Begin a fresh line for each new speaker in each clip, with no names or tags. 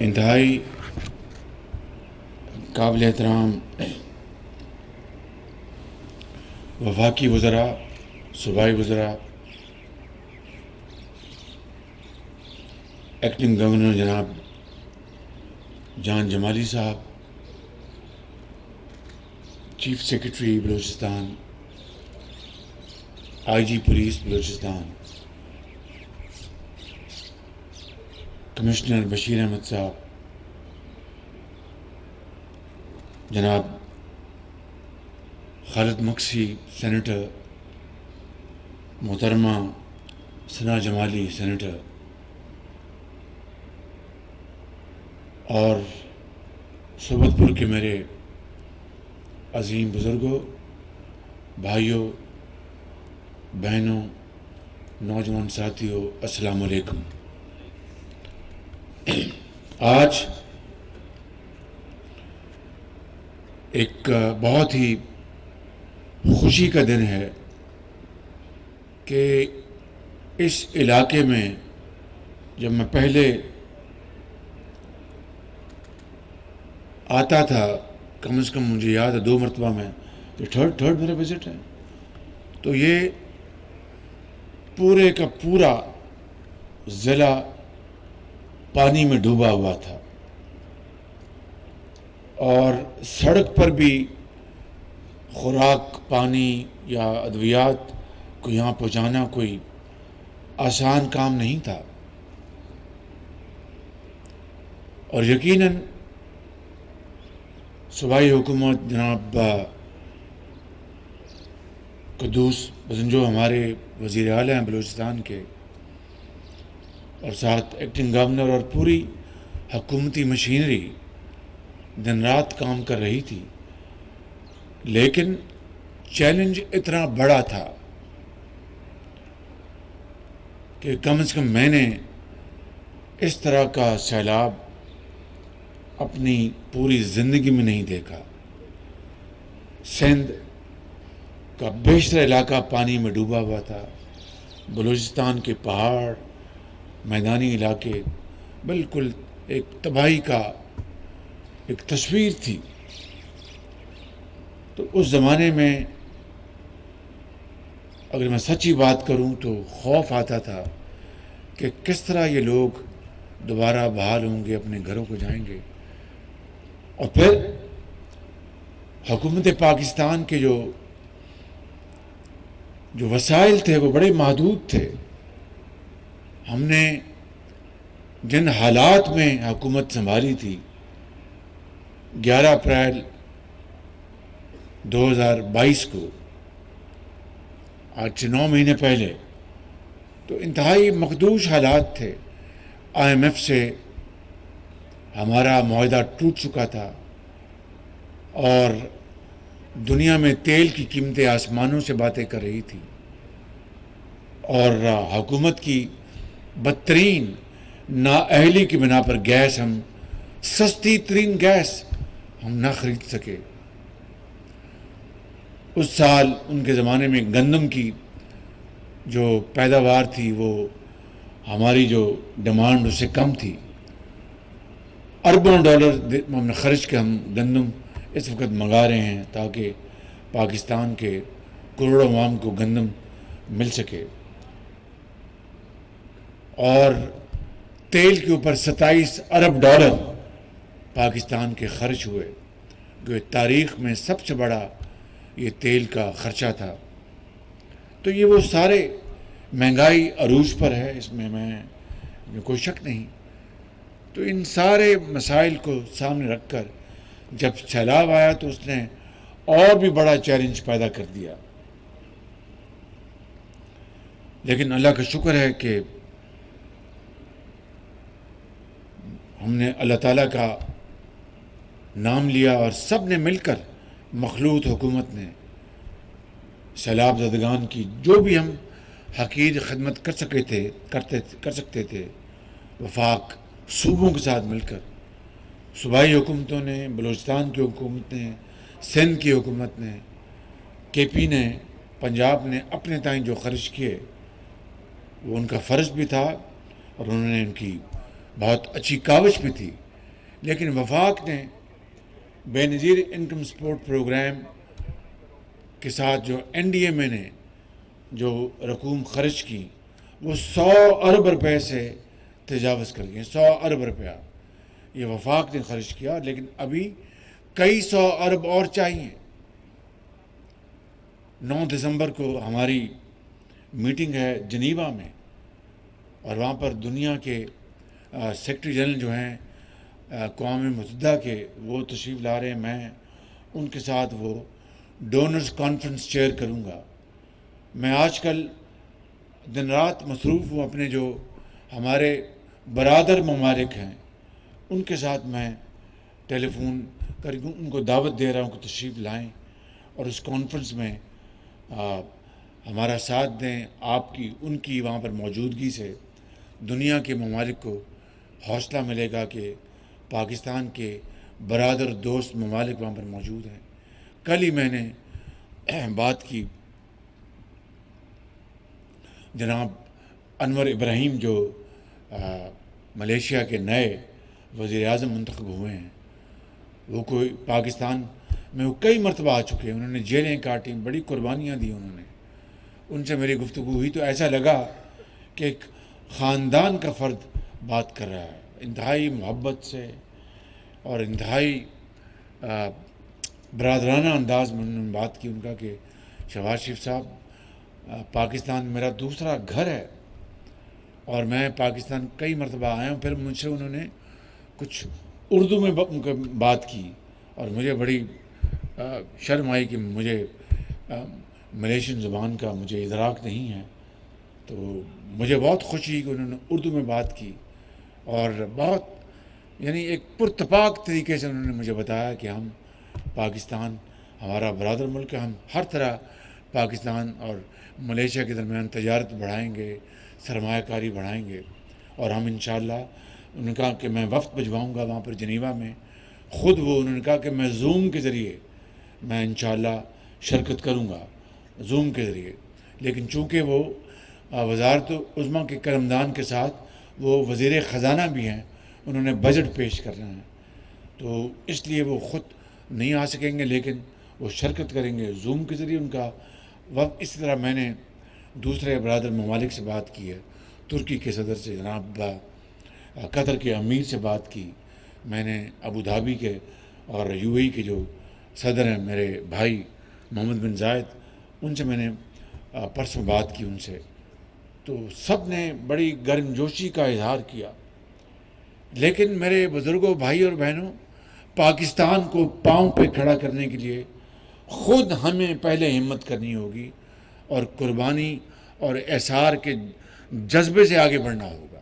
انتہائی قابل احترام وفاقی وزراء، صوبائی وزراء، ایکٹنگ گورنر جناب جان جمالی صاحب، chief secretary Balochistan, IG police Balochistan, commissioner Bashir Ahmad صاحب، جناب خالد مکسی سینیٹر، محترمہ ثنا جمالی سینیٹر، اور سوبت پور کے میرے عظیم بزرگوں، بھائیوں، بہنوں، نوجوان ساتھیوں، السلام علیکم۔ آج ایک بہت ہی خوشی کا دن ہے کہ اس علاقے میں جب میں پہلے آتا تھا، کم از کم مجھے یاد ہے 2 مرتبہ میں، یہ تھرڈ میرا وزٹ ہے، تو یہ پورے کا پورا ضلع پانی میں ڈوبا ہوا تھا، اور سڑک پر بھی خوراک، پانی یا ادویات کو یہاں پہنچانا کوئی آسان کام نہیں تھا۔ اور یقیناً صوبائی حکومت جناب قدوس بزنجو ہمارے وزیر اعلیٰ ہیں بلوچستان کے، اور ساتھ ایکٹنگ گورنر اور پوری حکومتی مشینری دن رات کام کر رہی تھی، لیکن چیلنج اتنا بڑا تھا کہ کم از کم میں نے اس طرح کا سیلاب اپنی پوری زندگی میں نہیں دیکھا۔ سندھ کا بیشتر علاقہ پانی میں ڈوبا ہوا تھا، بلوچستان کے پہاڑ، میدانی علاقے، بالکل ایک تباہی کا ایک تصویر تھی۔ تو اس زمانے میں اگر میں سچی بات کروں تو خوف آتا تھا کہ کس طرح یہ لوگ دوبارہ بحال ہوں گے، اپنے گھروں کو جائیں گے۔ اور پھر حکومت پاکستان کے جو وسائل تھے وہ بڑے محدود تھے۔ ہم نے جن حالات میں حکومت سنبھالی تھی 11 اپریل 2022 کو، آج سے 9 مہینے پہلے، تو انتہائی مخدوش حالات تھے۔ IMF سے ہمارا معاہدہ ٹوٹ چکا تھا، اور دنیا میں تیل کی قیمتیں آسمانوں سے باتیں کر رہی تھی، اور حکومت کی بدترین نااہلی کی بنا پر گیس، ہم سستی ترین گیس ہم نہ خرید سکے۔ اس سال ان کے زمانے میں گندم کی جو پیداوار تھی وہ ہماری جو ڈیمانڈ اس سے کم تھی، اربوں ڈالر ہم نے خرچ کے ہم گندم اس وقت منگا رہے ہیں تاکہ پاکستان کے کروڑوں عوام کو گندم مل سکے۔ اور تیل کے اوپر 27 ارب ڈالر پاکستان کے خرچ ہوئے، جو تاریخ میں سب سے بڑا یہ تیل کا خرچہ تھا۔ تو یہ وہ سارے مہنگائی عروج پر ہے، اس میں کوئی شک نہیں۔ تو ان سارے مسائل کو سامنے رکھ کر جب سیلاب آیا تو اس نے اور بھی بڑا چیلنج پیدا کر دیا، لیکن اللہ کا شکر ہے کہ ہم نے اللہ تعالیٰ کا نام لیا، اور سب نے مل کر، مخلوط حکومت نے سیلاب زدگان کی جو بھی ہم حقیر خدمت کر سکتے تھے، وفاق صوبوں کے ساتھ مل کر، صوبائی حکومتوں نے، بلوچستان کی حکومت نے، سندھ کی حکومت نے، KP نے، پنجاب نے اپنے تائیں جو خرچ کیے وہ ان کا فرض بھی تھا، اور انہوں نے ان کی بہت اچھی کاوش بھی تھی لیکن وفاق نے بے نظیر انکم سپورٹ پروگرام کے ساتھ جو NDA میں نے جو رقوم خرچ کی وہ 100 ارب روپے سے تجاوز کر گئے. 100 ارب روپیہ یہ وفاق نے خرچ کیا، لیکن ابھی کئی 100 ارب اور چاہیے. 9 دسمبر کو ہماری میٹنگ ہے جنیوا میں، اور وہاں پر دنیا کے سیکرٹری جنرل جو ہیں اقوام متحدہ کے وہ تشریف لا رہے ہیں. میں ان کے ساتھ وہ ڈونرز کانفرنس چیئر کروں گا. میں آج کل دن رات مصروف ہوں، اپنے جو ہمارے برادر ممالک ہیں ان کے ساتھ میں ٹیلی فون کر کے ان کو دعوت دے رہا ہوں کہ تشریف لائیں اور اس کانفرنس میں ہمارا ساتھ دیں. آپ کی ان کی وہاں پر موجودگی سے دنیا کے ممالک کو حوصلہ ملے گا کہ پاکستان کے برادر دوست ممالک وہاں پر موجود ہیں. کل ہی میں نے بات کی جناب انور ابراہیم جو ملیشیا کے نئے وزیر اعظم منتخب ہوئے ہیں، وہ کوئی پاکستان میں وہ کئی مرتبہ آ چکے ہیں. انہوں نے جیلیں کاٹیں، بڑی قربانیاں دی انہوں نے. ان سے میری گفتگو ہوئی تو ایسا لگا کہ ایک خاندان کا فرد بات کر رہا ہے، انتہائی محبت سے اور انتہائی برادرانہ انداز میں انہوں نے بات کی. ان کا کہ شہباز شریف صاحب، پاکستان میرا دوسرا گھر ہے اور میں پاکستان کئی مرتبہ آیا ہوں. پھر مجھ سے انہوں نے کچھ اردو میں بات کی اور مجھے بڑی شرم آئی کہ مجھے ملیشین زبان کا مجھے ادراک نہیں ہے. تو مجھے بہت خوشی کہ انہوں نے اردو میں بات کی اور بہت یعنی ایک پرتپاک طریقے سے انہوں نے مجھے بتایا کہ ہم پاکستان ہمارا برادر ملک ہے، ہم ہر طرح پاکستان اور ملیشیا کے درمیان تجارت بڑھائیں گے، سرمایہ کاری بڑھائیں گے. اور ہم انشاءاللہ انہوں نے کہا کہ میں وفد بھجواؤں گا وہاں پر جنیوا میں. خود وہ انہوں نے کہا کہ میں زوم کے ذریعے میں انشاءاللہ شرکت کروں گا، زوم کے ذریعے. لیکن چونکہ وہ وزارت عظمیٰ کے قلمدان کے ساتھ وہ وزیر خزانہ بھی ہیں، انہوں نے بجٹ پیش کرنا ہے تو اس لیے وہ خود نہیں آ سکیں گے، لیکن وہ شرکت کریں گے زوم کے ذریعے ان کا وقت. اسی طرح میں نے دوسرے برادر ممالک سے بات کی ہے، ترکی کے صدر سے جناب، قطر کے امیر سے بات کی. میں نے ابوظہبی کے اور UAE کے جو صدر ہیں میرے بھائی محمد بن زائد، ان سے میں نے پرسوں بات کی ان سے. تو سب نے بڑی گرم جوشی کا اظہار کیا. لیکن میرے بزرگوں، بھائی اور بہنوں، پاکستان کو پاؤں پہ کھڑا کرنے کے لیے خود ہمیں پہلے ہمت کرنی ہوگی اور قربانی اور احسار کے جذبے سے آگے بڑھنا ہوگا.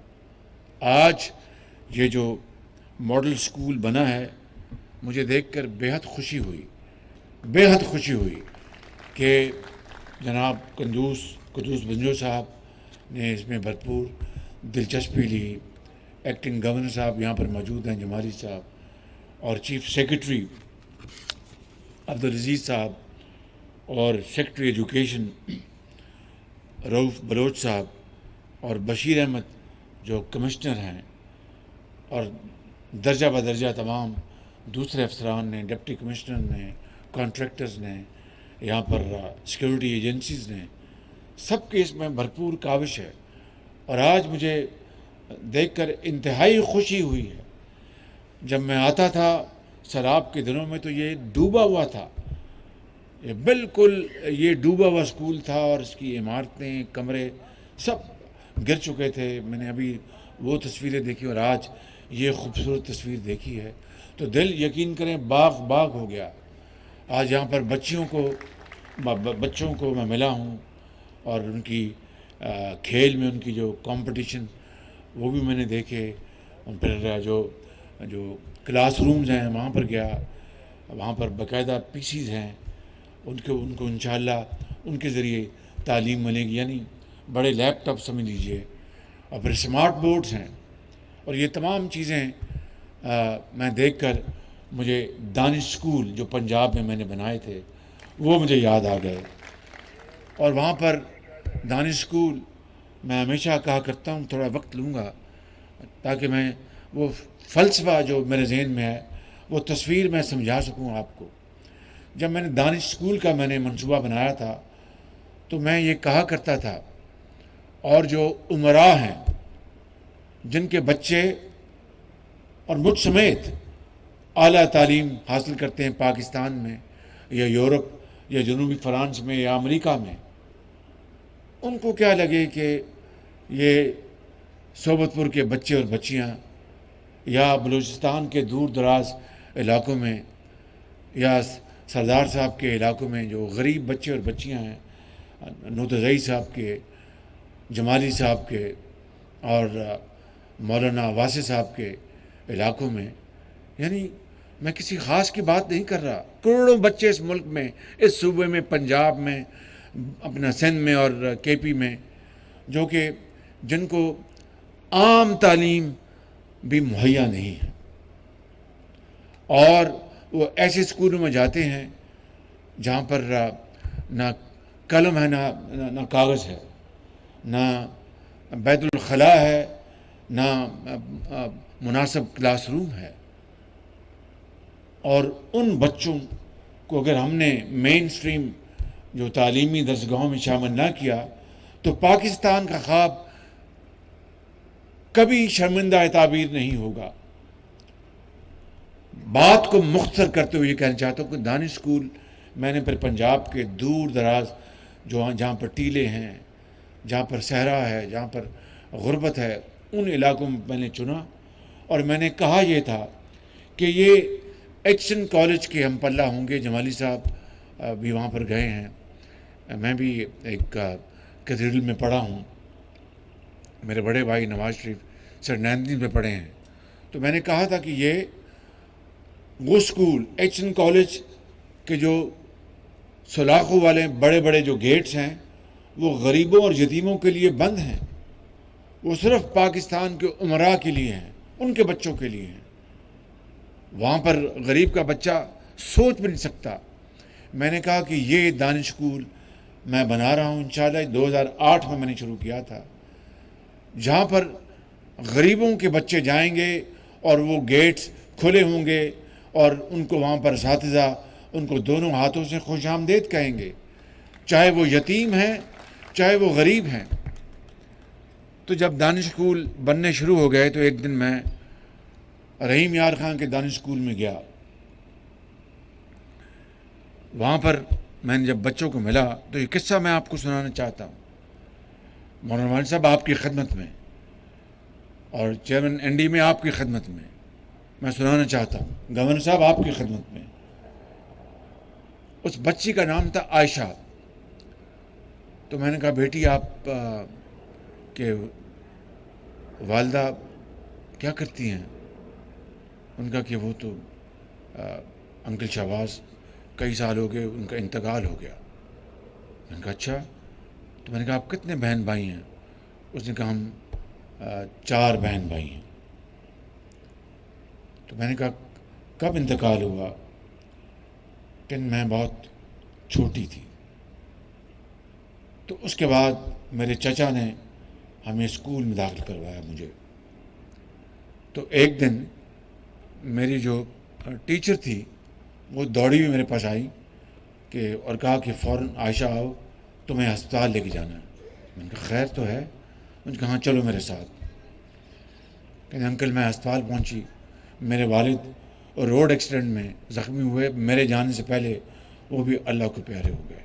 آج یہ جو ماڈل سکول بنا ہے، مجھے دیکھ کر بے حد خوشی ہوئی کہ جناب قدوس بنجو صاحب نے اس میں بھرپور دلچسپی لی. ایکٹنگ گورنر صاحب یہاں پر موجود ہیں، جمالی صاحب، اور چیف سیکرٹری عبدالعزیز صاحب، اور سیکرٹری ایجوکیشن رؤف بلوچ صاحب، اور بشیر احمد جو کمشنر ہیں، اور درجہ بدرجہ تمام دوسرے افسران نے، ڈپٹی کمشنر نے، کانٹریکٹرز نے، یہاں پر سیکیورٹی ایجنسیز نے، سب کے اس میں بھرپور کاوش ہے. اور آج مجھے دیکھ کر انتہائی خوشی ہوئی ہے. جب میں آتا تھا سیلاب کے دنوں میں تو یہ ڈوبا ہوا تھا، یہ بالکل یہ ڈوبا ہوا اسکول تھا اور اس کی عمارتیں، کمرے سب گر چکے تھے. میں نے ابھی وہ تصویریں دیکھی اور آج یہ خوبصورت تصویر دیکھی ہے تو دل یقین کریں باغ ہو گیا. آج یہاں پر بچوں کو میں ملا ہوں اور ان کی کھیل میں ان کی جو کمپٹیشن وہ بھی میں نے دیکھے. پھر جو کلاس رومز ہیں وہاں پر گیا، وہاں پر باقاعدہ پیسیز ہیں، ان کو انشاءاللہ ان کے ذریعے تعلیم ملے گی. یعنی بڑے لیپ ٹاپ سمجھ لیجئے، اور پھر اسمارٹ بورڈز ہیں. اور یہ تمام چیزیں میں دیکھ کر مجھے دانش اسکول جو پنجاب میں نے بنائے تھے وہ مجھے یاد آ گئے. اور وہاں پر دانش اسکول میں ہمیشہ کہا کرتا ہوں تھوڑا وقت لوں گا تاکہ میں وہ فلسفہ جو میرے ذہن میں ہے وہ تصویر میں سمجھا سکوں آپ کو. جب میں نے دانش اسکول کا میں نے منصوبہ بنایا تھا تو میں یہ کہا کرتا تھا، اور جو امراء ہیں جن کے بچے اور مجھ سمیت اعلیٰ تعلیم حاصل کرتے ہیں پاکستان میں یا یورپ یا جنوبی فرانس میں یا امریکہ میں، ان کو کیا لگے کہ یہ صوبت پور کے بچے اور بچیاں یا بلوچستان کے دور دراز علاقوں میں یا سردار صاحب کے علاقوں میں جو غریب بچے اور بچیاں ہیں، نوتزئی صاحب کے، جمالی صاحب کے اور مولانا واسع صاحب کے علاقوں میں، یعنی میں کسی خاص کی بات نہیں کر رہا، کروڑوں بچے اس ملک میں، اس صوبے میں، پنجاب میں، اپنا سندھ میں اور کے پی میں، جو کہ جن کو عام تعلیم بھی مہیا نہیں ہے، اور وہ ایسے اسکولوں میں جاتے ہیں جہاں پر نہ قلم ہے نہ کاغذ ہے، نہ بیت الخلاء ہے، نہ مناسب کلاس روم ہے. اور ان بچوں کو اگر ہم نے مین سٹریم جو تعلیمی درسگاہوں میں شامل نہ کیا تو پاکستان کا خواب کبھی شرمندہ تعبیر نہیں ہوگا. بات کو مختصر کرتے ہوئے یہ کہنا چاہتا ہوں کہ دانش اسکول میں نے پھر پنجاب کے دور دراز جہاں پر ٹیلے ہیں، جہاں پر صحرا ہے، جہاں پر غربت ہے، ان علاقوں میں نے چنا. اور میں نے کہا یہ تھا کہ یہ ایچ این کالج کے ہم پلہ ہوں گے. جمالی صاحب بھی وہاں پر گئے ہیں، میں بھی ایک کیتھیڈرل میں پڑھا ہوں، میرے بڑے بھائی نواز شریف سر نائنٹین میں پڑھے ہیں. تو میں نے کہا تھا کہ یہ وہ اسکول ایچ این کالج کے جو سلاخوں والے بڑے بڑے جو گیٹس ہیں وہ غریبوں اور یتیموں کے لیے بند ہیں، وہ صرف پاکستان کے امراء کے لیے ہیں، ان کے بچوں کے لیے ہیں. وہاں پر غریب کا بچہ سوچ بھی نہیں سکتا. میں نے کہا کہ یہ دانش اسکول میں بنا رہا ہوں انشاءاللہ. 2008 میں نے شروع کیا تھا، جہاں پر غریبوں کے بچے جائیں گے اور وہ گیٹس کھلے ہوں گے اور ان کو وہاں پر اساتذہ ان کو دونوں ہاتھوں سے خوش آمدید کہیں گے، چاہے وہ یتیم ہیں چاہے وہ غریب ہیں. تو جب دانش اسکول بننے شروع ہو گئے تو ایک دن میں رحیم یار خان کے دانش اسکول میں گیا. وہاں پر میں نے جب بچوں کو ملا تو یہ قصہ میں آپ کو سنانا چاہتا ہوں. مولانا وانی صاحب آپ کی خدمت میں اور چیئرمین این ڈی میں آپ کی خدمت میں سنانا چاہتا ہوں، گورنر صاحب آپ کی خدمت میں. اس بچی کا نام تھا عائشہ. تو میں نے کہا بیٹی آپ کے والدہ کیا کرتی ہیں؟ ان کا کہ وہ تو انکل شہباز کئی سال ہو گئے ان کا انتقال ہو گیا. میں نے کہا اچھا. تو میں نے کہا آپ کتنے بہن بھائی ہیں؟ اس نے کہا ہم 4 بہن بھائی ہیں. تو میں نے کہا کب انتقال ہوا؟ کہ میں بہت چھوٹی تھی. تو اس کے بعد میرے چچا نے ہمیں اسکول میں داخل کروایا مجھے. تو ایک دن میری جو ٹیچر تھی وہ دوڑی ہوئی میرے پاس آئی اور کہا کہ فوراً عائشہ آؤ تمہیں ہسپتال لے کے جانا ہے. میں نے کہا خیر تو ہے؟ میں نے کہا ہاں چلو میرے ساتھ. کہ انکل میں ہسپتال پہنچی. میرے والد روڈ ایکسیڈنٹ میں زخمی ہوئے، میرے جانے سے پہلے وہ بھی اللہ کو پیارے ہو گئے.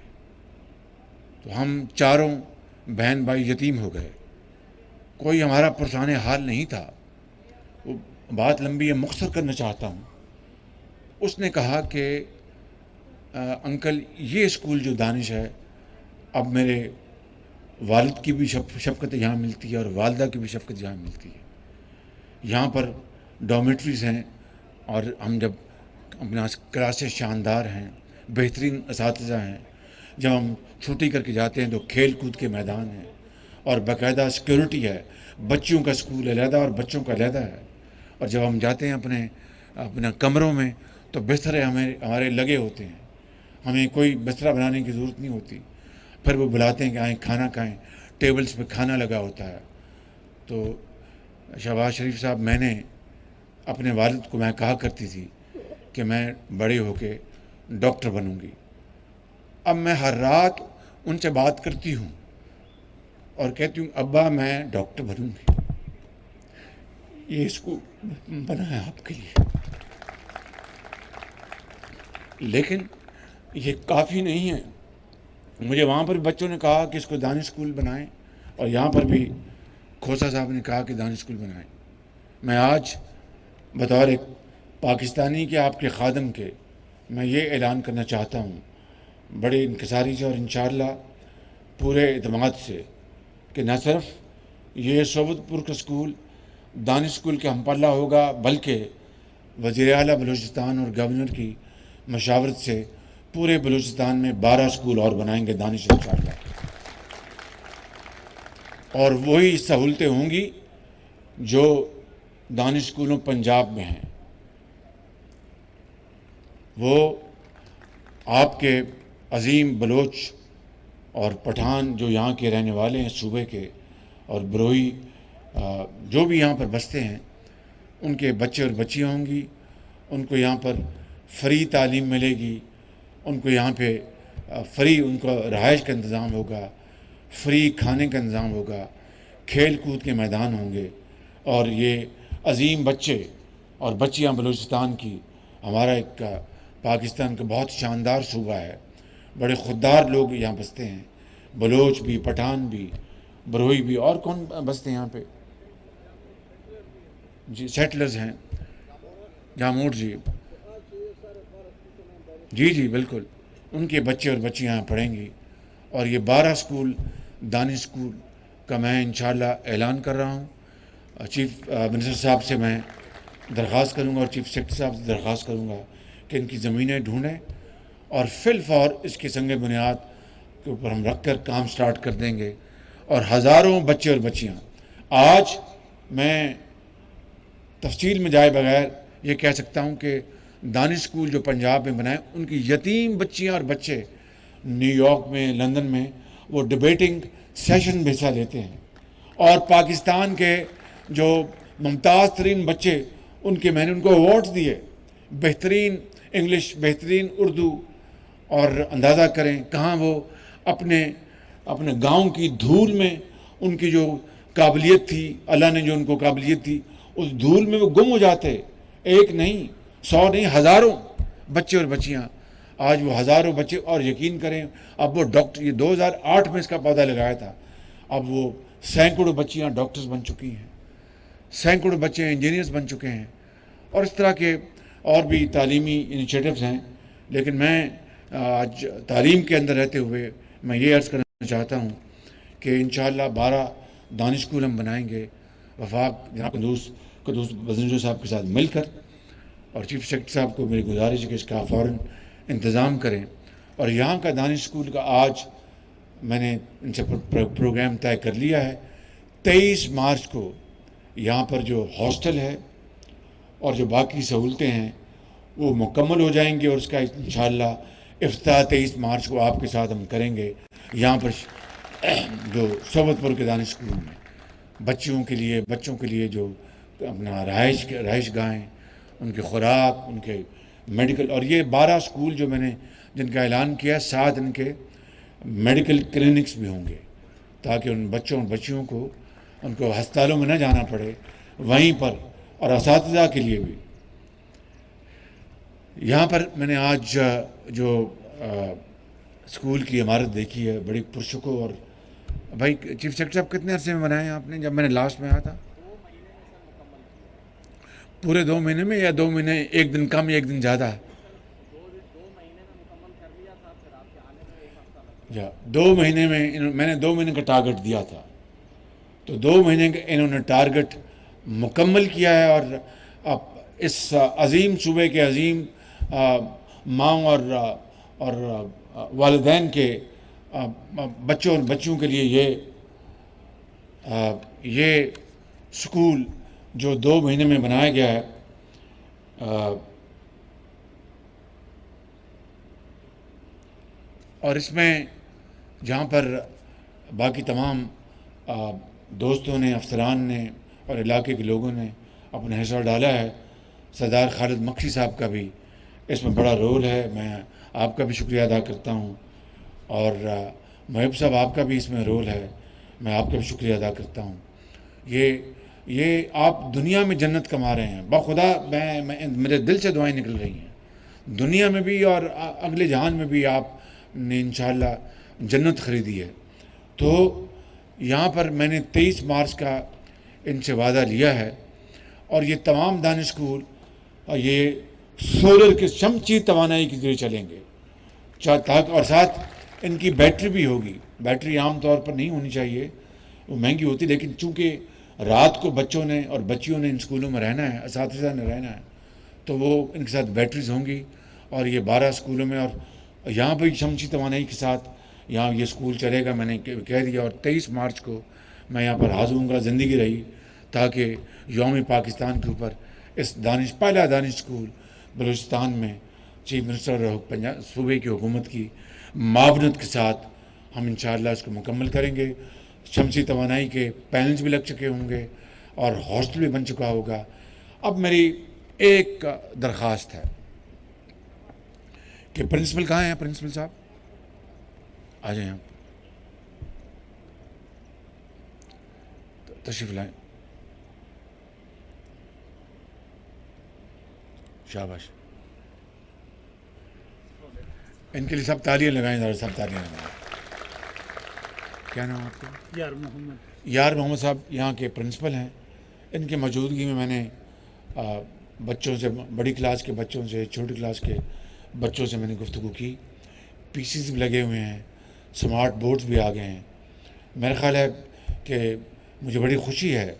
تو ہم 4 بہن بھائی یتیم ہو گئے. کوئی ہمارا پرسان حال نہیں تھا. وہ بات لمبی ہے، مختصر کرنا چاہتا ہوں. اس نے کہا کہ انکل یہ اسکول جو دانش ہے، اب میرے والد کی بھی شفقت یہاں ملتی ہے اور والدہ کی بھی شفقت یہاں ملتی ہے. یہاں پر ڈارمیٹریز ہیں اور ہم جب اپنا کلاسیں شاندار ہیں، بہترین اساتذہ ہیں. جب ہم چھٹی کر کے جاتے ہیں تو کھیل کود کے میدان ہیں اور باقاعدہ سیکورٹی ہے. بچیوں کا اسکول علیحدہ اور بچوں کا علیحدہ ہے. اور جب ہم جاتے ہیں اپنے کمروں میں تو بسترے ہمارے لگے ہوتے ہیں، ہمیں کوئی بسترا بنانے کی ضرورت نہیں ہوتی. پھر وہ بلاتے ہیں کہ آئیں کھانا کھائیں، ٹیبلز پہ کھانا لگا ہوتا ہے. تو شہباز شریف صاحب میں نے اپنے والد کو میں کہا کرتی تھی کہ میں بڑے ہو کے ڈاکٹر بنوں گی. اب میں ہر رات ان سے بات کرتی ہوں اور کہتی ہوں ابا میں ڈاکٹر بنوں گی. یہ اسکول بنا ہے آپ کے لیے، لیکن یہ کافی نہیں ہے. مجھے وہاں پر بچوں نے کہا کہ اس کو دانش اسکول بنائیں، اور یہاں پر بھی کھوسا صاحب نے کہا کہ دانش اسکول بنائیں. میں آج بطور ایک پاکستانی کے آپ کے خادم کے میں یہ اعلان کرنا چاہتا ہوں بڑے انکساری سے اور انشاءاللہ پورے اعتماد سے کہ نہ صرف یہ صوبت پور کا اسکول دانش اسکول کے ہم پلہ ہوگا، بلکہ وزیر اعلیٰ بلوچستان اور گورنر کی مشاورت سے پورے بلوچستان میں 12 اسکول اور بنائیں گے دانش انشاءاللہ. اور وہی سہولتیں ہوں گی جو دانش اسکولوں پنجاب میں ہیں. وہ آپ کے عظیم بلوچ اور پٹھان جو یہاں کے رہنے والے ہیں صوبے کے، اور بروئی جو بھی یہاں پر بستے ہیں، ان کے بچے اور بچیاں ہوں گی. ان کو یہاں پر فری تعلیم ملے گی، ان کو یہاں پہ فری ان کو رہائش کا انتظام ہوگا، فری کھانے کا انتظام ہوگا، کھیل کود کے میدان ہوں گے. اور یہ عظیم بچے اور بچیاں بلوچستان کی، ہمارا ایک پاکستان کا بہت شاندار صوبہ ہے، بڑے خوددار لوگ یہاں بستے ہیں، بلوچ بھی، پٹھان بھی، بروئی بھی. اور کون بستے ہیں یہاں پہ؟ جی سیٹلرز ہیں، جاموٹ جی. جی جی بالکل، ان کے بچے اور بچیاں یہاں پڑھیں گی. اور یہ 12 اسکول دانش اسکول کا میں انشاءاللہ اعلان کر رہا ہوں. چیف منسٹر صاحب سے میں درخواست کروں گا اور چیف سیکرٹری صاحب سے درخواست کروں گا کہ ان کی زمینیں ڈھونڈیں، اور فی الفور اس کی سنگ بنیاد کے اوپر ہم رکھ کر کام سٹارٹ کر دیں گے. اور ہزاروں بچے اور بچیاں، آج میں تفصیل میں جائے بغیر یہ کہہ سکتا ہوں کہ دانش اسکول جو پنجاب میں بنائے، ان کی یتیم بچیاں اور بچے نیو یارک میں، لندن میں وہ ڈبیٹنگ سیشن میں حصہ لیتے ہیں. اور پاکستان کے جو ممتاز ترین بچے، ان کے میں نے ان کو ایوارڈز دیے، بہترین انگلش، بہترین اردو. اور اندازہ کریں کہاں وہ اپنے گاؤں کی دھول میں ان کی جو قابلیت تھی، اللہ نے جو ان کو قابلیت دی، اس دھول میں وہ گم ہو جاتے. ایک نہیں، 100 نہیں، ہزاروں بچے اور بچیاں. آج وہ ہزاروں بچے، اور یقین کریں اب وہ ڈاکٹر، یہ 2008 میں اس کا پودا لگایا تھا، اب وہ سینکڑوں بچیاں ڈاکٹرز بن چکی ہیں، سینکڑوں بچے انجینئرز بن چکے ہیں. اور اس طرح کے اور بھی تعلیمی انیشیٹوز ہیں. لیکن میں آج تعلیم کے اندر رہتے ہوئے میں یہ عرض کرنا چاہتا ہوں کہ انشاءاللہ 12 دانش اسکول ہم بنائیں گے، وفاق جناب قدوس بزنجو صاحب کے ساتھ مل کر. اور چیف سیکرٹری صاحب کو میری گزارش ہے کہ اس کا فوراً انتظام کریں. اور یہاں کا دانش اسکول کا آج میں نے ان سے پروگرام طے کر لیا ہے. 23 مارچ کو یہاں پر جو ہاسٹل ہے اور جو باقی سہولتیں ہیں وہ مکمل ہو جائیں گے، اور اس کا انشاءاللہ افتتاح 23 مارچ کو آپ کے ساتھ ہم کریں گے. یہاں پر جو صوبت پور کے دانش اسکول میں بچوں کے لیے جو اپنا رہائش گاہیں، ان کے خوراک، ان کے میڈیکل، اور یہ 12 اسکول جو میں نے جن کا اعلان کیا، 7 ان کے میڈیکل کلینکس بھی ہوں گے، تاکہ ان بچوں اور بچیوں کو ان کو ہسپتالوں میں نہ جانا پڑے، وہیں پر. اور اساتذہ کے لیے بھی. یہاں پر میں نے آج جو اسکول کی عمارت دیکھی ہے، بڑی پرسکون. اور بھائی چیف سیکرٹری صاحب کتنے عرصے میں بنائے ہیں آپ نے؟ جب میں نے لاسٹ میں آیا تھا پورے 2 مہینے میں، یا 2 مہینے 1 دن کم 1 دن زیادہ؟ 2 مہینے میں نے 2 مہینے کا ٹارگٹ دیا تھا، تو 2 مہینے کا انہوں نے ٹارگٹ مکمل کیا ہے. اور اب اس عظیم صوبے کے عظیم ماں اور والدین کے بچوں اور بچیوں کے لیے یہ اسکول جو 2 مہینے میں بنایا گیا ہے، اور اس میں جہاں پر باقی تمام دوستوں نے، افسران نے اور علاقے کے لوگوں نے اپنا حصہ ڈالا ہے، سردار خالد مکشی صاحب کا بھی اس میں بڑا رول ہے. میں آپ کا بھی شکریہ ادا کرتا ہوں، اور محب صاحب آپ کا بھی اس میں رول ہے، میں آپ کا بھی شکریہ ادا کرتا ہوں. یہ آپ دنیا میں جنت کما رہے ہیں بخدا. میرے دل سے دعائیں نکل رہی ہیں، دنیا میں بھی اور اگلے جہان میں بھی آپ نے انشاءاللہ جنت خریدی ہے. تو یہاں پر میں نے 23 مارچ کا ان سے وعدہ لیا ہے، اور یہ تمام دانش اسکول یہ سولر کے شمسی توانائی کے ذریعے چلیں گے، اور ساتھ ان کی بیٹری بھی ہوگی. بیٹری عام طور پر نہیں ہونی چاہیے، وہ مہنگی ہوتی، لیکن چونکہ رات کو بچوں نے اور بچیوں نے ان اسکولوں میں رہنا ہے، اساتذہ نے رہنا ہے، تو وہ ان کے ساتھ بیٹریز ہوں گی. اور یہ 12 اسکولوں میں، اور یہاں پہ شمسی توانائی کے ساتھ یہاں یہ اسکول چلے گا. میں نے کہہ دیا، اور 23 مارچ کو میں یہاں پر حاضر ہوں گا. زندگی رہی تاکہ یوم پاکستان کے اوپر اس پہلا دانش اسکول بلوچستان میں چیف منسٹر اور صوبے کی حکومت کی معاونت کے ساتھ ہم انشاءاللہ اس کو مکمل کریں گے. شمسی توانائی کے پینلز بھی لگ چکے ہوں گے اور ہاسٹل بھی بن چکا ہوگا. اب میری ایک درخواست ہے کہ پرنسپل کہاں ہیں؟ پرنسپل صاحب آ جائیں، آپ تشریف لائیں. شاباش، ان کے لیے سب تالیاں لگائیں ذرا، سب تالیاں لگائیں. کیا نام آپ کا؟ یار محمد صاحب یہاں کے پرنسپل ہیں. ان کی موجودگی میں نے بچوں سے، بڑی کلاس کے بچوں سے، چھوٹی کلاس کے بچوں سے میں نے گفتگو کی. پی سیز بھی لگے ہوئے ہیں، سمارٹ بورڈز بھی آ گئے ہیں. میرا خیال ہے کہ مجھے بڑی خوشی ہے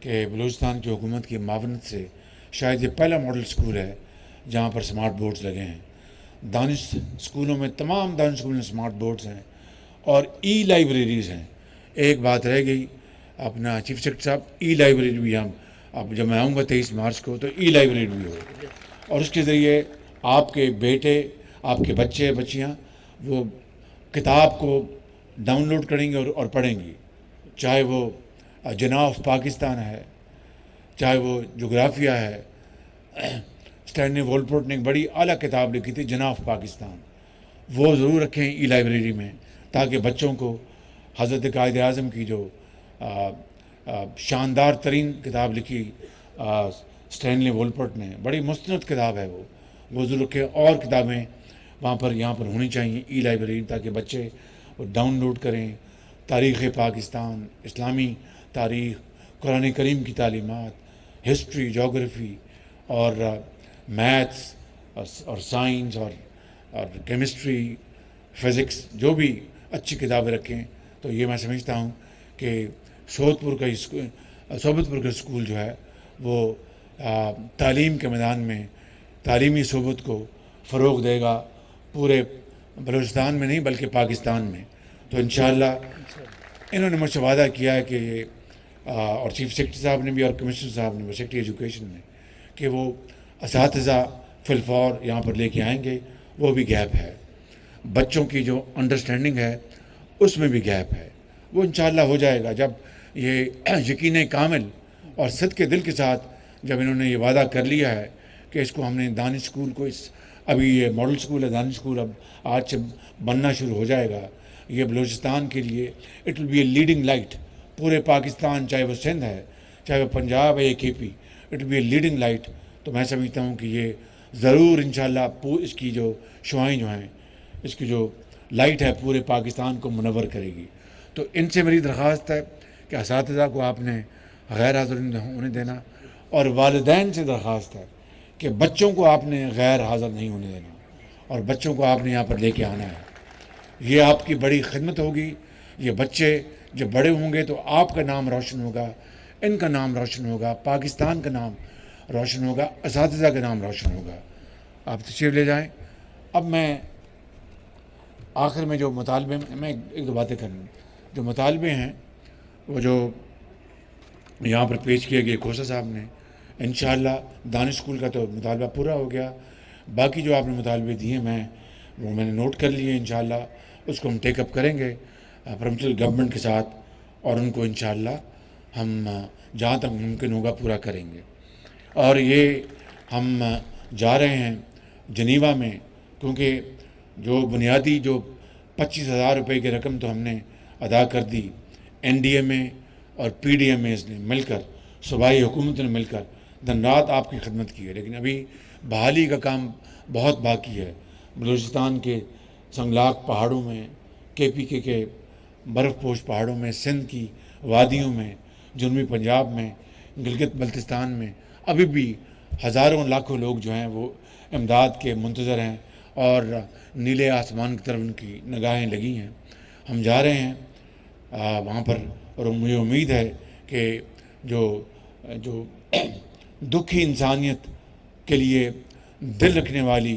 کہ بلوچستان کی حکومت کی معاونت سے شاید یہ پہلا ماڈل اسکول ہے جہاں پر سمارٹ بورڈز لگے ہیں. دانش اسکولوں میں، تمام دانش اسکولوں میں سمارٹ بورڈز ہیں اور ای لائبریریز ہیں. ایک بات رہ گئی اپنا چیف سیکرٹری صاحب، ای لائبریری بھی ہم، اب جب میں آؤں گا 23 مارچ کو تو ای لائبریری بھی ہو، اور اس کے ذریعے آپ کے بیٹے، آپ کے بچے بچیاں وہ کتاب کو ڈاؤن لوڈ کریں گے اور پڑھیں گی. چاہے وہ جناح آف پاکستان ہے، چاہے وہ جغرافیہ ہے. اسٹینلی وولپورٹ نے ایک بڑی اعلیٰ کتاب لکھی تھی جناح آف پاکستان، وہ ضرور رکھیں ای لائبریری میں، تاکہ بچوں کو حضرت قائد اعظم کی جو شاندار ترین کتاب لکھی اسٹینلی وولپورٹ نے، بڑی مستند کتاب ہے وہ ضرور رکھیں. اور کتابیں وہاں پر یہاں پر ہونی چاہیے ای لائبریری، تاکہ بچے وہ ڈاؤن لوڈ کریں. تاریخ پاکستان، اسلامی تاریخ، قرآن کریم کی تعلیمات، ہسٹری، جغرافی اور میتھس اور سائنس اور کیمسٹری، فزکس، جو بھی اچھی کتابیں رکھیں. تو یہ میں سمجھتا ہوں کہ صوبت پور کا اسکول جو ہے وہ تعلیم کے میدان میں تعلیمی صوبت کو فروغ دے گا، پورے بلوچستان میں نہیں بلکہ پاکستان میں. تو انشاءاللہ انہوں نے مجھ سے وعدہ کیا ہے کہ اور چیف سیکرٹری صاحب نے بھی اور کمشنر صاحب نے، سیکرٹری ایجوکیشن نے، کہ وہ اساتذہ فی الفور یہاں پر لے کے آئیں گے. وہ بھی گیپ ہے، بچوں کی جو انڈرسٹینڈنگ ہے اس میں بھی گیپ ہے. وہ انشاءاللہ ہو جائے گا جب یہ یقین کامل اور صدق دل کے ساتھ جب انہوں نے یہ وعدہ کر لیا ہے کہ اس کو ہم نے دانش اسکول کو، ابھی یہ ماڈل اسکول ہے دانش اسکول، اب آج سے بننا شروع ہو جائے گا. یہ بلوچستان کے لیے it will be a leading light. پورے پاکستان، چاہے وہ سندھ ہے، چاہے وہ پنجاب ہے یا K P, it will be a leading light. تو میں سمجھتا ہوں کہ یہ ضرور انشاءاللہ اس کی جو شعائیں جو ہیں، اس کی جو لائٹ ہے پورے پاکستان کو منور کرے گی. تو ان سے میری درخواست ہے کہ اساتذہ کو آپ نے غیر حاضر ہونے دینا، اور والدین سے درخواست ہے کہ بچوں کو آپ نے غیر حاضر نہیں ہونے دینا، اور بچوں کو آپ نے یہاں پر لے کے آنا ہے. یہ آپ کی بڑی خدمت ہوگی. یہ بچے جب بڑے ہوں گے تو آپ کا نام روشن ہوگا، ان کا نام روشن ہوگا، پاکستان کا نام روشن ہوگا، اساتذہ کا نام روشن ہوگا. آپ تشریف لے جائیں. اب میں آخر میں جو مطالبے میں ایک دو باتیں کروں. جو مطالبے ہیں وہ جو یہاں پر پیش کیے گئے کھوسا صاحب نے، انشاءاللہ دانش اسکول کا تو مطالبہ پورا ہو گیا. باقی جو آپ نے مطالبے دیے وہ میں نے نوٹ کر لیے. انشاءاللہ اس کو ہم ٹیک اپ کریں گے پروونشل گورنمنٹ کے ساتھ، اور ان کو انشاءاللہ ہم جہاں تک ممکن ہوگا پورا کریں گے. اور یہ ہم جا رہے ہیں جنیوا میں، کیونکہ جو بنیادی جو 25,000 روپے کی رقم تو ہم نے ادا کر دی، این ڈی ایم اے اور پی ڈی ایم اے نے مل کر، صوبائی حکومت نے مل کر دن رات آپ کی خدمت کی ہے، لیکن ابھی بحالی کا کام بہت باقی ہے۔ بلوچستان کے سنگلاق پہاڑوں میں، کے پی کے برف پوش پہاڑوں میں، سندھ کی وادیوں میں، جنوبی پنجاب میں، گلگت بلتستان میں ابھی بھی ہزاروں لاکھوں لوگ جو ہیں وہ امداد کے منتظر ہیں، اور نیلے آسمان کی طرف ان کی نگاہیں لگی ہیں۔ ہم جا رہے ہیں وہاں پر، اور مجھے امید ہے کہ جو دکھی انسانیت کے لیے دل رکھنے والی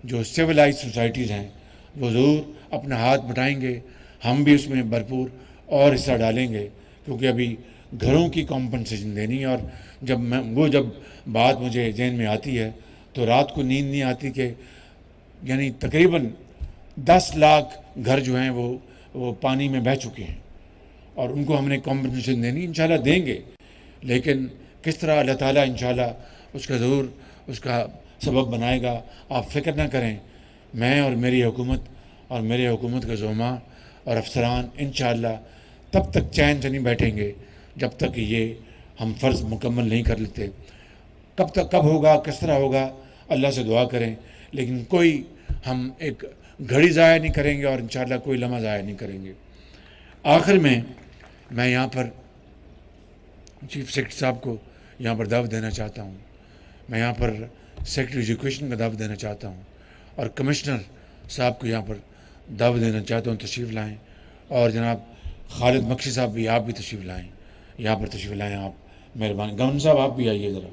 جو سویلائز سوسائٹیز ہیں وہ ضرور اپنا ہاتھ بٹائیں گے، ہم بھی اس میں بھرپور اور حصہ ڈالیں گے، کیونکہ ابھی گھروں کی کمپنسیشن دینی ہے۔ اور جب بات مجھے ذہن میں آتی ہے تو رات کو نیند نہیں آتی کہ یعنی تقریباً 10 لاکھ گھر جو ہیں وہ پانی میں بہہ چکے ہیں، اور ان کو ہم نے کمپنسیشن دینی، انشاءاللہ دیں گے، لیکن کس طرح اللہ تعالیٰ انشاءاللہ اس کا ضرور اس کا سبب بنائے گا۔ آپ فکر نہ کریں، میں اور میری حکومت کے زعماء اور افسران انشاءاللہ تب تک چین سے نہیں بیٹھیں گے جب تک یہ ہم فرض مکمل نہیں کر لیتے۔ کب ہوگا، کس طرح ہوگا، اللہ سے دعا کریں، لیکن کوئی ہم ایک گھڑی ضائع نہیں کریں گے، اور انشاءاللہ کوئی لمحہ ضائع نہیں کریں گے۔ آخر میں یہاں پر چیف سیکرٹری صاحب کو یہاں پر دعوت دینا چاہتا ہوں، میں یہاں پر سیکرٹری ایجوکیشن کا دعوت دینا چاہتا ہوں، اور کمشنر صاحب کو یہاں پر دعوت دینا چاہتا ہوں، تشریف لائیں، اور جناب خالد مکشی صاحب بھی، آپ بھی تشریف لائیں، یہاں پر تشریف لائیں، آپ مہربانی، گورنر صاحب آپ بھی آئیے، ذرا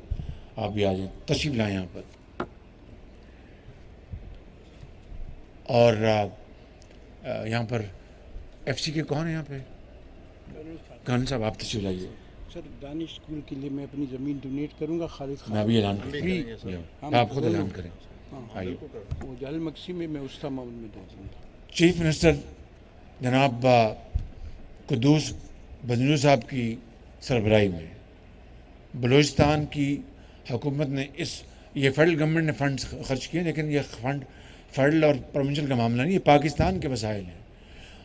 آپ بھی آ جائیں، تشریف لائیں یہاں پر۔ اور یہاں پر ایف سی کے کون ہیں یہاں پہ؟ گورنر صاحب آپ تشریف لائیے۔
سر دانش اسکول کے لیے میں اپنی زمین ڈونیٹ کروں گا، خالد
میں ابھی اعلان کروں گا، آپ خود اعلان کریں، آئیے۔
وہ جال مکسی میں اس معاملے میں دے دوں گا۔
چیف منسٹر جناب قدوس بزنو صاحب کی سربراہی میں بلوچستان کی حکومت نے یہ فیڈرل گورنمنٹ نے فنڈز خرچ کیے، لیکن یہ فنڈ فیڈرل اور پروونشل کا معاملہ نہیں، یہ پاکستان کے وسائل ہیں،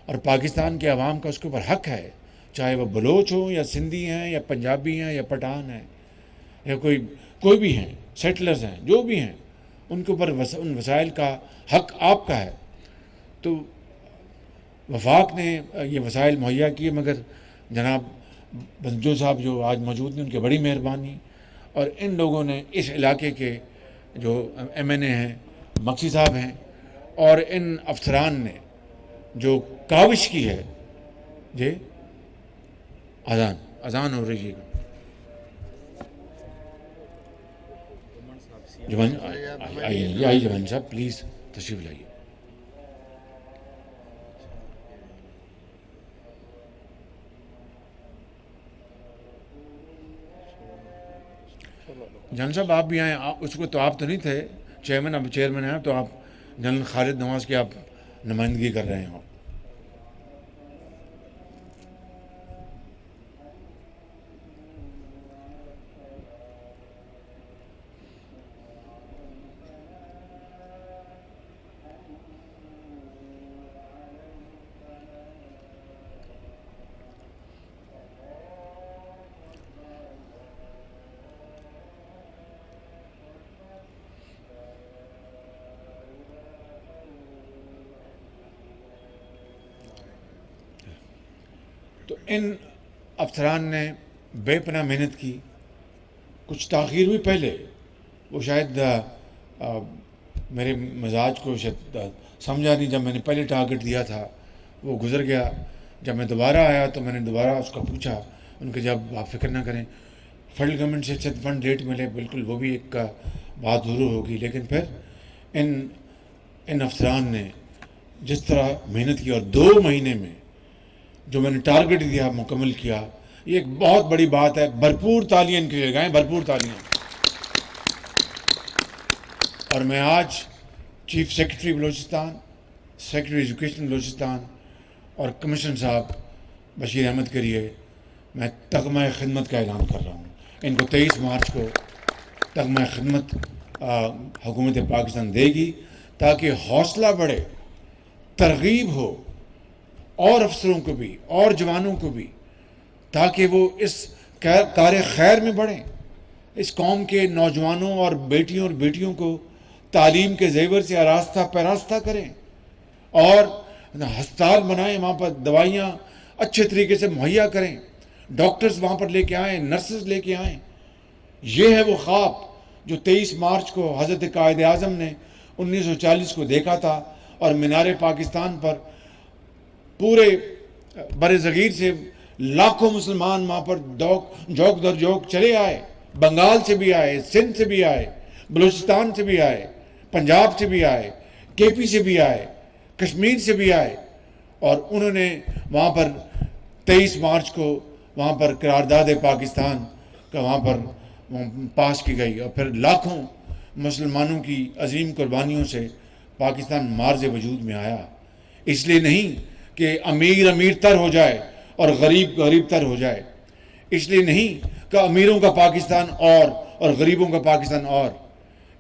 اور پاکستان کے عوام کا اس کے اوپر حق ہے، چاہے وہ بلوچ ہوں یا سندھی ہیں یا پنجابی ہیں یا پٹھان ہیں یا کوئی بھی ہیں، سیٹلرز ہیں، جو بھی ہیں، ان کے اوپر ان وسائل کا حق آپ کا ہے۔ تو وفاق نے یہ وسائل مہیا کیے، مگر جناب بنجو صاحب جو آج موجود ہیں ان کی بڑی مہربانی، اور ان لوگوں نے اس علاقے کے جو ایم این اے ہیں، مکسی صاحب ہیں، اور ان افسران نے جو کاوش کی ہے، جی اذان ہو رہی ہے، آئیے جوان صاحب پلیز تشریف لائیے۔ جان صاحب آپ بھی آئیں، اس کو تو آپ تو نہیں تھے چیئرمین، اب چیئرمین ہیں تو آپ جنرل خالد نواز کی آپ نمائندگی کر رہے ہیں۔ تو ان افسران نے بے پناہ محنت کی، کچھ تاخیر ہوئی پہلے، وہ شاید میرے مزاج کو شاید سمجھا نہیں، جب میں نے پہلے ٹارگٹ دیا تھا وہ گزر گیا، جب میں دوبارہ آیا تو میں نے دوبارہ اس کا پوچھا، ان کے جب آپ فکر نہ کریں، فیڈرل گورنمنٹ سے صرف فنڈ ریٹ ملے، بالکل وہ بھی ایک بات ضرور ہوگی، لیکن پھر ان افسران نے جس طرح محنت کی اور 2 مہینے میں جو میں نے ٹارگٹ دیا مکمل کیا، یہ ایک بہت بڑی بات ہے، بھرپور تالیاں ان کے لیے لگائیں، بھرپور تالیاں۔ اور میں آج chief secretary Balochistan, secretary education Balochistan اور کمشنر صاحب بشیر احمد کے لیے میں تغمہ خدمت کا اعلان کر رہا ہوں۔ ان کو 23 مارچ کو تک میں خدمت حکومت پاکستان دے گی تاکہ حوصلہ بڑھے، ترغیب ہو اور افسروں کو بھی اور جوانوں کو بھی، تاکہ وہ اس کار خیر میں بڑھیں، اس قوم کے نوجوانوں اور بیٹیوں کو تعلیم کے زیور سے آراستہ پیراستہ کریں اور ہسپتال بنائیں، وہاں پر دوائیاں اچھے طریقے سے مہیا کریں، ڈاکٹرز وہاں پر لے کے آئیں، نرسز لے کے آئیں۔ یہ ہے وہ خواب جو 23 مارچ کو حضرت قائد اعظم نے 1940 کو دیکھا تھا، اور مینار پاکستان پر پورے بر صغیر سے لاکھوں مسلمان وہاں پر جوک در جوک چلے آئے، بنگال سے بھی آئے، سندھ سے بھی آئے، بلوچستان سے بھی آئے، پنجاب سے بھی آئے، کے پی سے بھی آئے، کشمیر سے بھی آئے، اور انہوں نے وہاں پر 23 مارچ کو وہاں پر قرارداد پاکستان کا وہاں پر پاس کی گئی، اور پھر لاکھوں مسلمانوں کی عظیم قربانیوں سے پاکستان مارز وجود میں آیا۔ اس لیے نہیں کہ امیر تر ہو جائے اور غریب تر ہو جائے، اس لیے نہیں کہ امیروں کا پاکستان اور غریبوں کا پاکستان اور،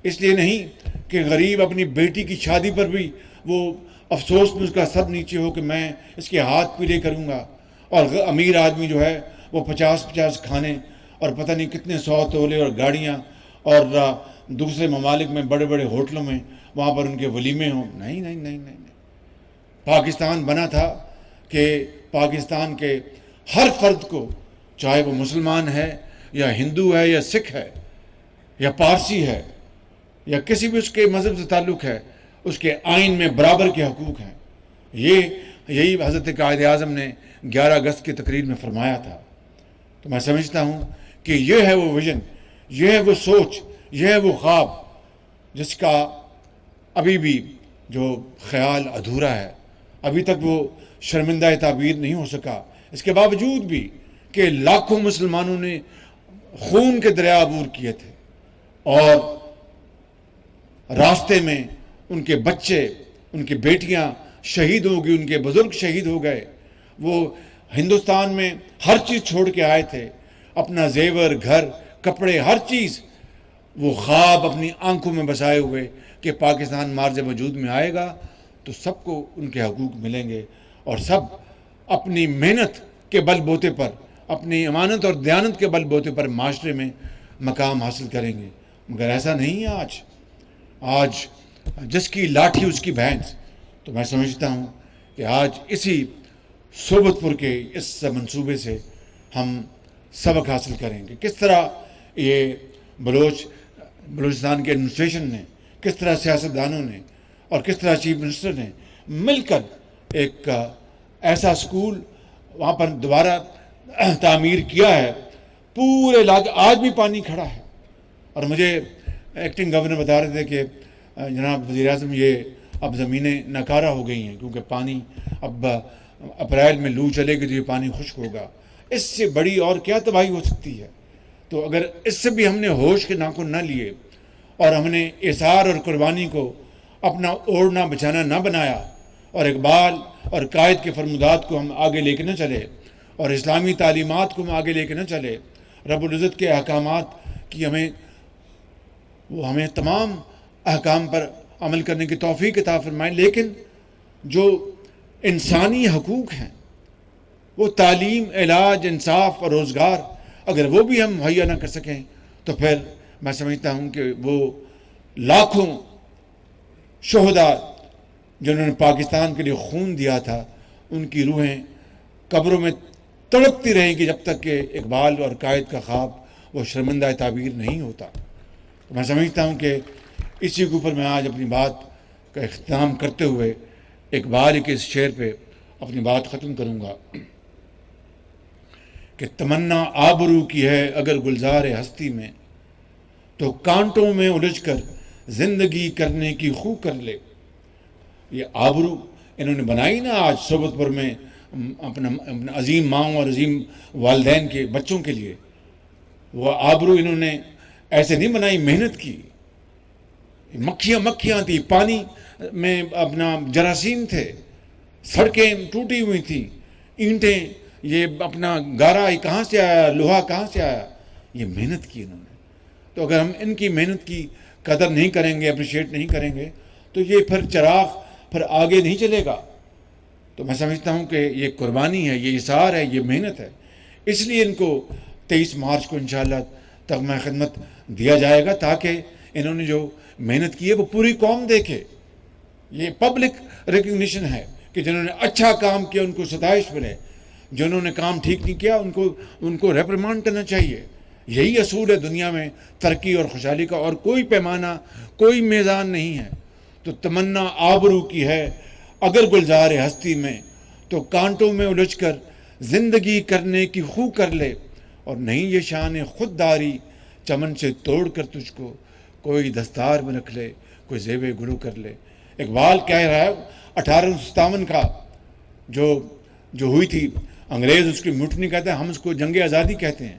اس لیے نہیں کہ غریب اپنی بیٹی کی شادی پر بھی وہ افسوس میں اس کا سر نیچے ہو کہ میں اس کے ہاتھ پیلے کروں گا، اور امیر آدمی جو ہے وہ 50 کھانے اور پتہ نہیں کتنے 100 تولے اور گاڑیاں اور دوسرے ممالک میں بڑے بڑے ہوٹلوں میں وہاں پر ان کے ولیمے ہوں۔ نہیں۔ پاکستان بنا تھا کہ پاکستان کے ہر فرد کو، چاہے وہ مسلمان ہے یا ہندو ہے یا سکھ ہے یا پارسی ہے یا کسی بھی اس کے مذہب سے تعلق ہے، اس کے آئین میں برابر کے حقوق ہیں۔ یہی حضرت قائد اعظم نے 11 اگست کی تقریر میں فرمایا تھا۔ تو میں سمجھتا ہوں کہ یہ ہے وہ ویژن، یہ ہے وہ سوچ، یہ ہے وہ خواب جس کا ابھی بھی جو خیال ادھورا ہے، ابھی تک وہ شرمندہ تعبیر نہیں ہو سکا، اس کے باوجود بھی کہ لاکھوں مسلمانوں نے خون کے دریا عبور کیے تھے، اور راستے میں ان کے بچے، ان کی بیٹیاں شہید ہو گئی، ان کے بزرگ شہید ہو گئے۔ وہ ہندوستان میں ہر چیز چھوڑ کے آئے تھے، اپنا زیور، گھر، کپڑے، ہر چیز، وہ خواب اپنی آنکھوں میں بسائے ہوئے کہ پاکستان مارز وجود میں آئے گا تو سب کو ان کے حقوق ملیں گے، اور سب اپنی محنت کے بل بوتے پر، اپنی امانت اور دیانت کے بل بوتے پر معاشرے میں مقام حاصل کریں گے۔ مگر ایسا نہیں ہے آج جس کی لاٹھی اس کی بھینس۔ تو میں سمجھتا ہوں کہ آج اسی صوبت پور کے اس منصوبے سے ہم سبق حاصل کریں گے، کس طرح یہ بلوچستان کے ایڈمنسٹریشن نے، کس طرح سیاستدانوں نے اور کس طرح چیف منسٹر نے مل کر ایک ایسا اسکول وہاں پر دوبارہ تعمیر کیا ہے۔ پورے علاقے آج بھی پانی کھڑا ہے، اور مجھے ایکٹنگ گورنر بتا رہے تھے کہ جناب وزیر اعظم یہ اب زمینیں ناکارہ ہو گئی ہیں کیونکہ پانی اب اپریل میں لو چلے گی تو یہ پانی خشک ہوگا۔ اس سے بڑی اور کیا تباہی ہو سکتی ہے؟ تو اگر اس سے بھی ہم نے ہوش کے ناخن نہ لیے اور ہم نے اثار اور قربانی کو اپنا اوڑھنا بچھانا نہ بنایا، اور اقبال اور قائد کے فرمودات کو ہم آگے لے کے نہ چلے، اور اسلامی تعلیمات کو ہم آگے لے کے نہ چلے، رب العزت کے احکامات کی ہمیں تمام احکام پر عمل کرنے کی توفیق عطا فرمائیں، لیکن جو انسانی حقوق ہیں، وہ تعلیم، علاج، انصاف اور روزگار، اگر وہ بھی ہم مہیا نہ کر سکیں تو پھر میں سمجھتا ہوں کہ وہ لاکھوں شہداء جنہوں نے پاکستان کے لیے خون دیا تھا، ان کی روحیں قبروں میں تڑپتی رہیں گی جب تک کہ اقبال اور قائد کا خواب وہ شرمندہ تعبیر نہیں ہوتا۔ تو میں سمجھتا ہوں کہ اسی کے اوپر میں آج اپنی بات کا اختتام کرتے ہوئے اقبال کے اس شعر پہ اپنی بات ختم کروں گا کہ تمنا آبرو کی ہے اگر گلزار ہستی میں، تو کانٹوں میں الجھ کر زندگی کرنے کی خو کر لے۔ یہ آبرو انہوں نے بنائی نا آج صوبت پور میں اپنا عظیم ماؤں اور عظیم والدین کے بچوں کے لیے، وہ آبرو انہوں نے ایسے نہیں بنائی، محنت کی، مکھیاں تھیں، پانی میں اپنا جراثیم تھے، سڑکیں ٹوٹی ہوئی تھیں، اینٹیں، یہ اپنا گارا کہاں سے آیا، لوہا کہاں سے آیا، یہ محنت کی انہوں نے، تو اگر ہم ان کی محنت کی قدر نہیں کریں گے، اپریشیٹ نہیں کریں گے، تو یہ پھر چراغ پھر آگے نہیں چلے گا۔ تو میں سمجھتا ہوں کہ یہ قربانی ہے، یہ اثار ہے، یہ محنت ہے، اس لیے ان کو 23 مارچ کو انشاءاللہ تغمہ خدمت دیا جائے گا، تاکہ انہوں نے جو محنت کی ہے وہ پوری قوم دیکھے۔ یہ پبلک ریکگنیشن ہے کہ جنہوں نے اچھا کام کیا ان کو ستائش ملے، جنہوں نے کام ٹھیک نہیں کیا ان کو ریپریمانڈ کرنا چاہیے۔ یہی اصول ہے دنیا میں ترقی اور خوشحالی کا، اور کوئی پیمانہ، کوئی میزان نہیں ہے۔ تو تمنا آبرو کی ہے اگر گلزار ہستی میں، تو کانٹوں میں الجھ کر زندگی کرنے کی خو کر لے، اور نہیں یہ شان خودداری چمن سے توڑ کر تجھ کو کوئی دستار میں رکھ لے، کوئی زیب گلو کر لے۔ اقبال کہہ رہا ہے 1857 کا جو ہوئی تھی، انگریز اس کی میوٹنی کہتے ہیں، ہم اس کو جنگ آزادی کہتے ہیں،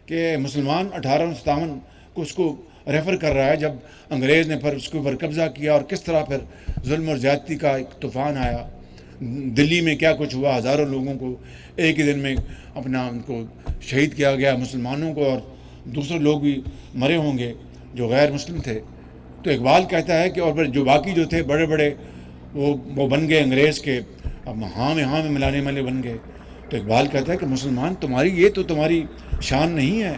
کہ مسلمان 1857 کو اس کو ریفر کر رہا ہے، جب انگریز نے پھر اس کے اوپر قبضہ کیا، اور کس طرح پھر ظلم اور زیادتی کا ایک طوفان آیا۔ دلی میں کیا کچھ ہوا، ہزاروں لوگوں کو ایک ہی دن میں اپنا ان کو شہید کیا گیا، مسلمانوں کو، اور دوسرے لوگ بھی مرے ہوں گے جو غیر مسلم تھے۔ تو اقبال کہتا ہے کہ اور جو باقی جو تھے بڑے بڑے وہ بن گئے انگریز کے، اب ہاں میں ملانے والے بن گئے۔ تو اقبال کہتا ہے کہ مسلمان یہ تو تمہاری شان نہیں ہے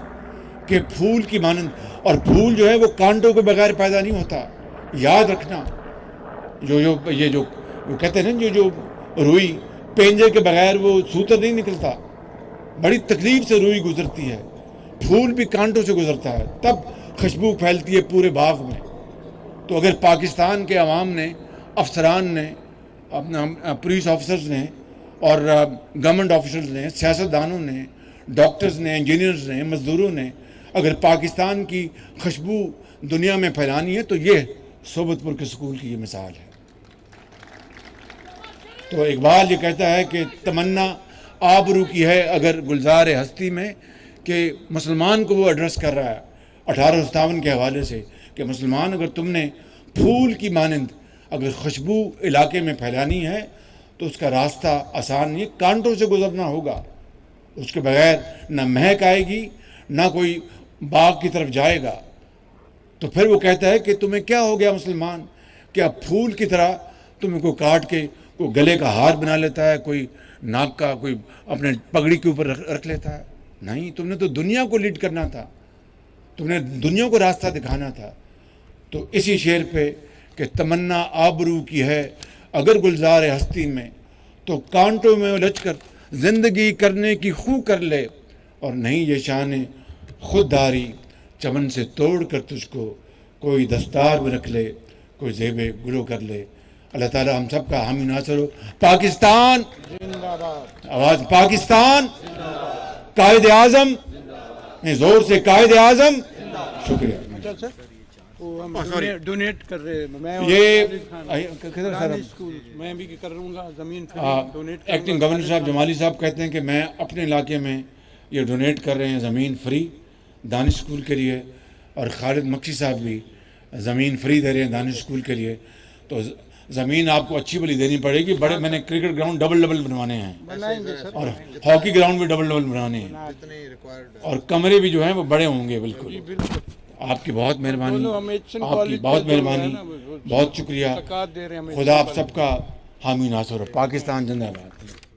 کہ پھول کی مانند، اور پھول جو ہے وہ کانٹوں کے بغیر پیدا نہیں ہوتا، یاد رکھنا۔ جو کہتے ہیں نا، جو روئی پینجے کے بغیر وہ سوتر نہیں نکلتا، بڑی تکلیف سے روئی گزرتی ہے، پھول بھی کانٹوں سے گزرتا ہے، تب خوشبو پھیلتی ہے پورے باغ میں۔ تو اگر پاکستان کے عوام نے، افسران نے، اپنا پولیس آفیسرز نے، اور گورنمنٹ آفیسرز نے، سیاستدانوں نے، ڈاکٹرز نے، انجینئرز نے، مزدوروں نے اگر پاکستان کی خوشبو دنیا میں پھیلانی ہے، تو یہ صحبت پور کے سکول کی یہ مثال ہے۔ تو اقبال یہ کہتا ہے کہ تمنا آبرو کی ہے اگر گلزار ہستی میں، کہ مسلمان کو وہ ایڈریس کر رہا ہے 1857 کے حوالے سے، کہ مسلمان اگر تم نے پھول کی مانند اگر خوشبو علاقے میں پھیلانی ہے، تو اس کا راستہ آسان نہیں، کانٹوں سے گزرنا ہوگا، اس کے بغیر نہ مہک آئے گی، نہ کوئی باغ کی طرف جائے گا۔ تو پھر وہ کہتا ہے کہ تمہیں کیا ہو گیا مسلمان، کیا پھول کی طرح تمہیں کو کاٹ کے کوئی گلے کا ہار بنا لیتا ہے، کوئی ناک کا، کوئی اپنے پگڑی کے اوپر رکھ لیتا ہے؟ نہیں، تم نے تو دنیا کو لیڈ کرنا تھا، تم نے دنیا کو راستہ دکھانا تھا۔ تو اسی شعر پہ کہ تمنا آبرو کی ہے اگر گلزار ہستی میں، تو کانٹوں میں الجھ کر زندگی کرنے کی خو کر لے، اور نہیں یہ شان خودداری چمن سے توڑ کر تجھ کو کوئی دستار میں رکھ لے، کوئی زیب گلو کر لے۔ اللہ تعالی ہم سب کا حامی ناصر ہو۔ پاکستان
زندہ باد،
آواز پاکستان، قائد اعظم زور سے، قائد اعظم۔ شکریہ۔
اچھا سر، وہ ہم
sorry.
ڈونیٹ کر رہے ہیں، میں
یہ
کدھر اسکول میں بھی کروں گا، زمین ڈونیٹ
ایکٹنگ گورنر صاحب جمالی صاحب کہتے ہیں کہ میں اپنے علاقے میں یہ ڈونیٹ کر رہے ہیں زمین فری دانش اسکول کے لیے، اور خالد مکسی صاحب بھی زمین فری دے رہے ہیں دانش اسکول کے لیے۔ تو زمین آپ کو اچھی بلی دینی پڑے گی، بڑے میں نے کرکٹ گراؤنڈ ڈبل بنوانے ہیں،
بنائیں گے سر،
اور ہاکی گراؤنڈ بھی ڈبل بنوانے ہیں، اور کمرے بھی جو ہیں وہ بڑے ہوں گے بالکل۔ آپ کی بہت مہربانی، آپ کی بہت مہربانی، بہت شکریہ۔ خدا آپ سب کا حامی ناصر ہو۔ پاکستان زندہ باد۔